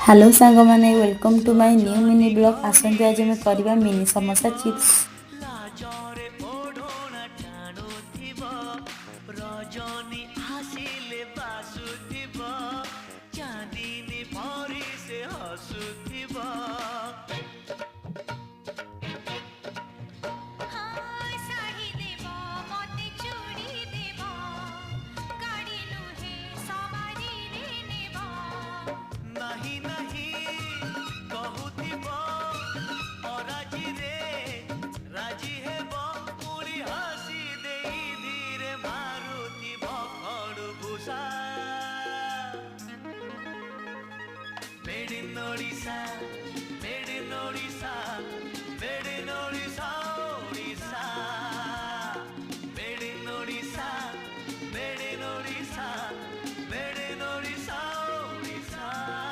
Hello सांग माने welcome to my new mini blog. आसंतु आज मैं करबा मिनी समोसा चिप्स। लाजरे ओढ़ोना टाणुथिब रजनी आसिले बासुथिब चांदिनी परी से हसुथिब नहीं नहीं कहूथिब अराजी रे राजी हेब पुरी हसी देई धीरे मारुथिब खड़ुभूषा मेड इन ओडिशा